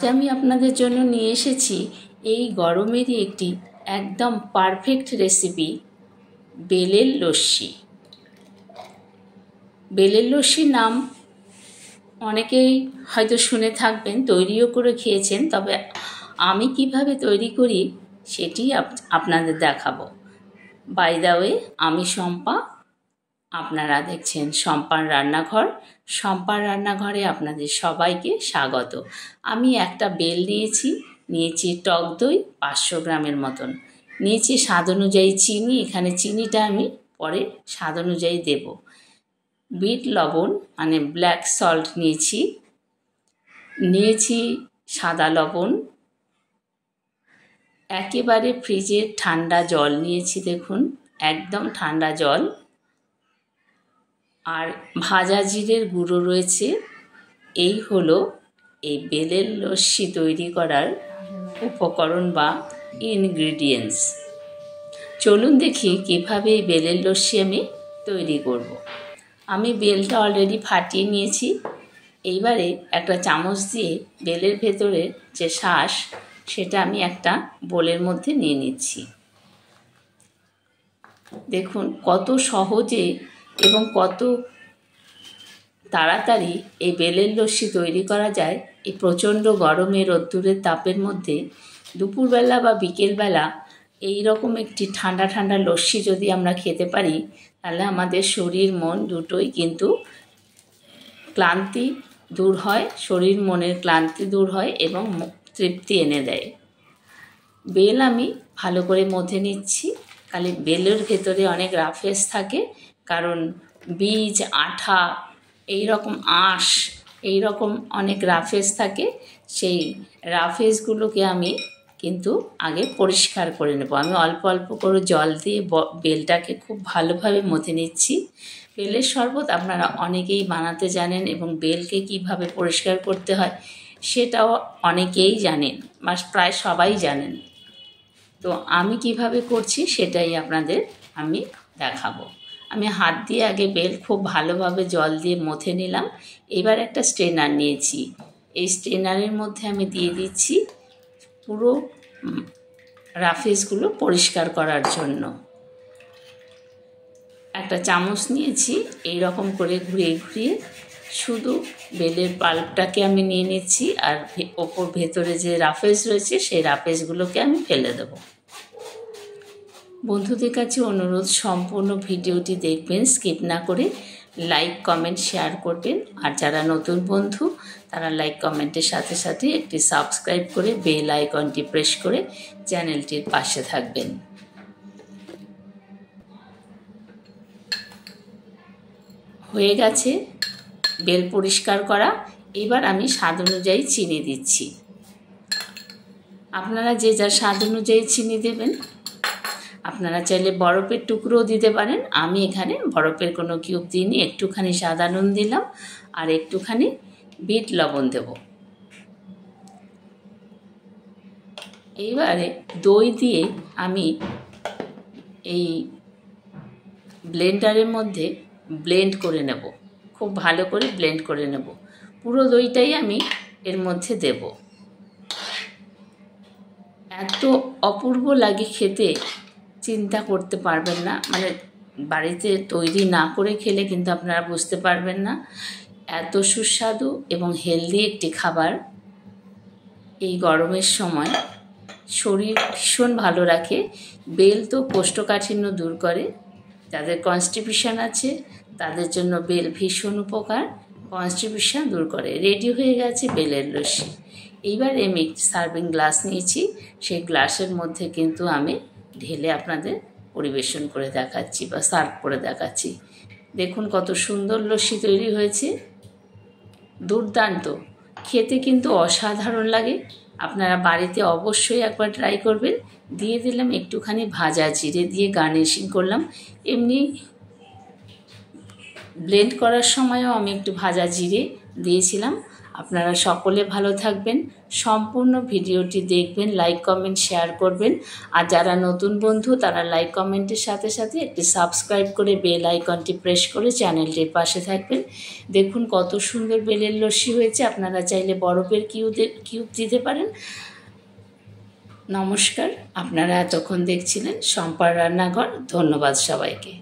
আজ আমি আপনাদের জন্য নিয়ে এসেছি এই গরমেরই একটি একদম পারফেক্ট রেসিপি, বেলের লস্যি। বেলের লস্যির নাম অনেকেই হয়তো শুনে থাকবেন, তৈরিও করে খেয়েছেন, তবে আমি কিভাবে তৈরি করি সেটি আপনাদের দেখাবো। বাই দ্য ওয়ে, আমি শম্পা, আপনারা দেখছেন শম্পার রান্নাঘর। শম্পার রান্নাঘরে আপনাদের সবাইকে স্বাগত। আমি একটা বেল নিয়েছি টক দই 500 গ্রামের মতন, নিয়েছি স্বাদ অনুযায়ী চিনি, এখানে চিনিটা আমি পরে স্বাদ অনুযায়ী দেব। বিট লবণ মানে ব্ল্যাক সল্ট নিয়েছি সাদা লবণ, একেবারে ফ্রিজের ঠান্ডা জল নিয়েছি, দেখুন একদম ঠান্ডা জল, আর ভাজা জিরের গুঁড়ো রয়েছে। এই হলো এই বেলের লস্যি তৈরি করার উপকরণ বা ইনগ্রিডিয়েন্টস। চলুন দেখি কিভাবে এই বেলের লস্যি আমি তৈরি করব। আমি বেলটা অলরেডি ফাটিয়ে নিয়েছি। এইবারে একটা চামচ দিয়ে বেলের ভেতরে যে শাঁস, সেটা আমি একটা বোলের মধ্যে নিয়ে নিচ্ছি। দেখুন কত সহজে এবং কত তাড়াতাড়ি এই বেলের লস্যি তৈরি করা যায়। এই প্রচণ্ড গরমে রোদ্দুরের তাপের মধ্যে দুপুরবেলা বা বিকেলবেলা এই রকম একটি ঠান্ডা ঠান্ডা লস্যি যদি আমরা খেতে পারি, তাহলে আমাদের শরীর মন দুটোই কিন্তু ক্লান্তি দূর হয়, শরীর মনের ক্লান্তি দূর হয় এবং তৃপ্তি এনে দেয়। বেল আমি ভালো করে মথে নিচ্ছি। খালি বেলের ভেতরে অনেক রাফেস থাকে, কারণ বীজ, আঠা, এই রকম আঁশ, এই রকম অনেক রাফেস থাকে। সেই রাফেসগুলোকে আমি কিন্তু আগে পরিষ্কার করে নেব। আমি অল্প অল্প করে জল দিয়ে বেলটাকে খুব ভালোভাবে মথে নিচ্ছি। বেলের শরবত আপনারা অনেকেই বানাতে জানেন এবং বেলকে কিভাবে পরিষ্কার করতে হয় সেটাও অনেকেই জানেন বা প্রায় সবাই জানেন। তো আমি কিভাবে করছি সেটাই আপনাদের আমি দেখাবো। আমি হাত দিয়ে আগে বেল খুব ভালোভাবে জল দিয়ে মথে নিলাম। এবার একটা স্ট্রেনার নিয়েছি, এই স্ট্রেনারের মধ্যে আমি দিয়ে দিচ্ছি পুরো রাফেসগুলো পরিষ্কার করার জন্য। একটা চামচ নিয়েছি, এই রকম করে ঘুরিয়ে ঘুরিয়ে শুধু বেলের পাল্পটাকে আমি নিয়ে নিচ্ছি, আর ভেতরে যে রাফেস রয়েছে সেই রাফেসগুলোকে আমি ফেলে দেব। বন্ধুদের কাছে অনুরোধ, সম্পূর্ণ ভিডিওটি দেখবেন, স্কিপ না করে লাইক, কমেন্ট, শেয়ার করবেন। আর যারা নতুন বন্ধু তারা লাইক কমেন্টের সাথে সাথে একটি সাবস্ক্রাইব করে বেল আইকনটি প্রেস করে চ্যানেলটির পাশে থাকবেন। হয়ে গেছে বেল পরিষ্কার করা। এবার আমি স্বাদ অনুযায়ী চিনি দিচ্ছি। আপনারা যে যার স্বাদ অনুযায়ী চিনি দেবেন। আপনারা চাইলে বরফের টুকরোও দিতে পারেন। আমি এখানে বরফের কোনো কিউব দিইনি, একটুখানি সাদা নুন দিলাম আর একটুখানি বিট লবণ দেব। এইবারে দই দিয়ে আমি এই ব্লেন্ডারের মধ্যে ব্লেন্ড করে নেব, খুব ভালো করে ব্লেন্ড করে নেব। পুরো দইটাই আমি এর মধ্যে দেব। এত অপূর্ব লাগে খেতে, চিন্তা করতে পারবেন না। মানে বাড়িতে তৈরি না করে খেলে কিন্তু আপনারা বুঝতে পারবেন না এত সুস্বাদু এবং হেলদি একটি খাবার। এই গরমের সময় শরীর ভীষণ ভালো রাখে। বেল তো কোষ্ঠকাঠিন্য দূর করে, যাদের কনস্টিপেশন আছে তাদের জন্য বেল ভীষণ উপকার, কনস্টিপেশন দূর করে। রেডি হয়ে গেছে বেলের লস্যি। এইবার আমি সার্ভিং গ্লাস নিয়েছি, সেই গ্লাসের মধ্যে কিন্তু আমি ঢেলে আপনাদের পরিবেশন করে দেখাচ্ছি বা সার্ভ করে দেখাচ্ছি। দেখুন কত সুন্দর লস্যি তৈরি হয়েছে, দুর্দান্ত খেতে, কিন্তু অসাধারণ লাগে। আপনারা বাড়িতে অবশ্যই একবার ট্রাই করবেন। দিয়ে দিলাম একটুখানি ভাজা জিরে, দিয়ে গার্নিশিং করলাম। এমনি ব্লেন্ড করার সময়ও আমি একটু ভাজা জিরে দিয়েছিলাম। আপনারা সকলে ভালো থাকবেন, সম্পূর্ণ ভিডিওটি দেখবেন, লাইক কমেন্ট শেয়ার করবেন। আর যারা নতুন বন্ধু তারা লাইক কমেন্টের সাথে সাথে একটি সাবস্ক্রাইব করে বেল আইকনটি প্রেস করে চ্যানেলটির পাশে থাকবেন। দেখুন কত সুন্দর বেলের লস্যি হয়েছে। আপনারা চাইলে বরফের কিউব দিতে পারেন। নমস্কার, আপনারা এতক্ষণ দেখছিলেন শম্পার রান্নাঘর। ধন্যবাদ সবাইকে।